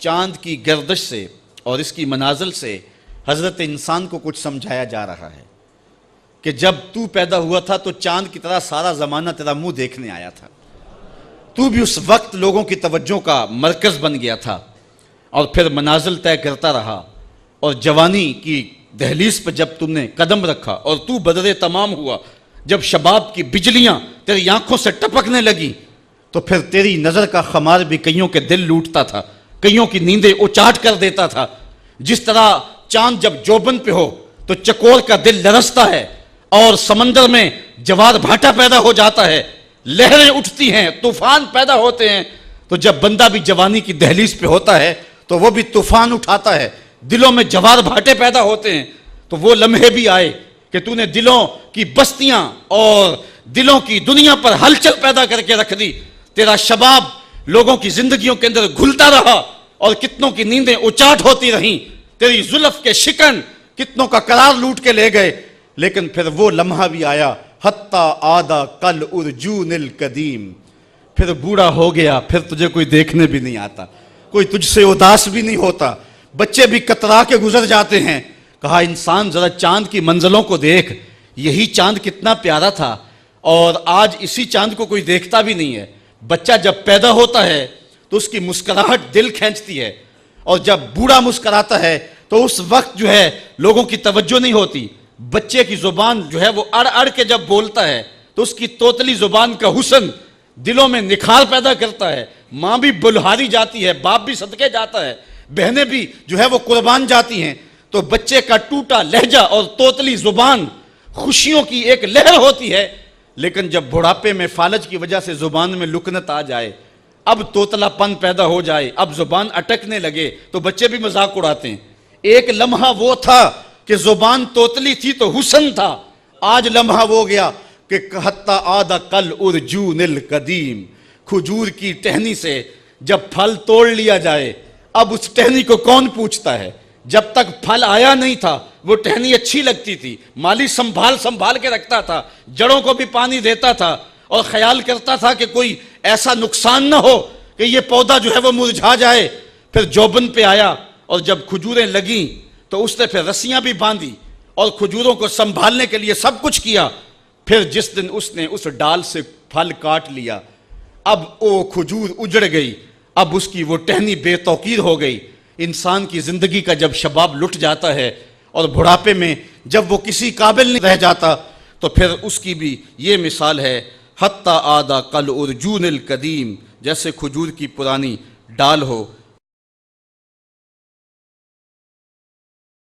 چاند کی گردش سے اور اس کی منازل سے حضرت انسان کو کچھ سمجھایا جا رہا ہے کہ جب تو پیدا ہوا تھا تو چاند کی طرح سارا زمانہ تیرا منہ دیکھنے آیا تھا، تو بھی اس وقت لوگوں کی توجہ کا مرکز بن گیا تھا، اور پھر منازل طے کرتا رہا، اور جوانی کی دہلیز پہ جب تم نے قدم رکھا اور تو بدر تمام ہوا، جب شباب کی بجلیاں تیری آنکھوں سے ٹپکنے لگی، تو پھر تیری نظر کا خمار بھی کئیوں کے دل لوٹتا تھا، کئیوں کی نیندیں اچاٹ کر دیتا تھا۔ جس طرح چاند جب جوبن پہ ہو تو چکور کا دل لرزتا ہے، اور سمندر میں جوار بھاٹا پیدا ہو جاتا ہے، لہریں اٹھتی ہیں، طوفان پیدا ہوتے ہیں، تو جب بندہ بھی جوانی کی دہلیز پہ ہوتا ہے تو وہ بھی طوفان اٹھاتا ہے، دلوں میں جوار بھاٹے پیدا ہوتے ہیں۔ تو وہ لمحے بھی آئے کہ تو نے دلوں کی بستیاں اور دلوں کی دنیا پر ہلچل پیدا کر کے رکھ دی۔ تیرا شباب لوگوں کی زندگیوں کے اندر گھلتا رہا، اور کتنوں کی نیندیں اچاٹ ہوتی رہیں، تیری زلف کے شکن کتنوں کا قرار لوٹ کے لے گئے۔ لیکن پھر وہ لمحہ بھی آیا، حتی آدھا کل ارجون القدیم، پھر بوڑھا ہو گیا، پھر تجھے کوئی دیکھنے بھی نہیں آتا، کوئی تجھ سے اداس بھی نہیں ہوتا، بچے بھی کترا کے گزر جاتے ہیں۔ کہا انسان ذرا چاند کی منزلوں کو دیکھ، یہی چاند کتنا پیارا تھا، اور آج اسی چاند کو کوئی دیکھتا بھی نہیں ہے۔ بچہ جب پیدا ہوتا ہے تو اس کی مسکراہٹ دل کھینچتی ہے، اور جب بوڑھا مسکراتا ہے تو اس وقت جو ہے لوگوں کی توجہ نہیں ہوتی۔ بچے کی زبان جو ہے وہ اڑ اڑ کے جب بولتا ہے تو اس کی توتلی زبان کا حسن دلوں میں نکھار پیدا کرتا ہے۔ ماں بھی بلہاری جاتی ہے، باپ بھی صدقے جاتا ہے، بہنیں بھی جو ہے وہ قربان جاتی ہیں۔ تو بچے کا ٹوٹا لہجہ اور توتلی زبان خوشیوں کی ایک لہر ہوتی ہے، لیکن جب بڑھاپے میں فالج کی وجہ سے زبان میں لکنت آ جائے، اب توتلا پن پیدا ہو جائے، اب زبان اٹکنے لگے، تو بچے بھی مذاق اڑاتے ہیں۔ ایک لمحہ وہ تھا کہ زبان توتلی تھی تو حسن تھا، آج لمحہ وہ گیا کہ حتی آدھا کل ارجون القدیم، کھجور کی ٹہنی سے جب پھل توڑ لیا جائے، اب اس ٹہنی کو کون پوچھتا ہے؟ جب تک پھل آیا نہیں تھا وہ ٹہنی اچھی لگتی تھی، مالی سنبھال کے رکھتا تھا، جڑوں کو بھی پانی دیتا تھا، اور خیال کرتا تھا کہ کوئی ایسا نقصان نہ ہو کہ یہ پودا جو ہے وہ مرجھا جائے۔ پھر جوبن پہ آیا، اور جب کھجوریں لگیں تو اس نے پھر رسیاں بھی باندھی اور کھجوروں کو سنبھالنے کے لیے سب کچھ کیا۔ پھر جس دن اس نے اس ڈال سے پھل کاٹ لیا، اب وہ کھجور اجڑ گئی، اب اس کی وہ ٹہنی بے توقیر ہو گئی۔ انسان کی زندگی کا جب شباب لٹ جاتا ہے اور بڑھاپے میں جب وہ کسی قابل نہیں رہ جاتا، تو پھر اس کی بھی یہ مثال ہے، حتی آدھا کل ارجون القدیم، جیسے کھجور کی پرانی ڈال ہو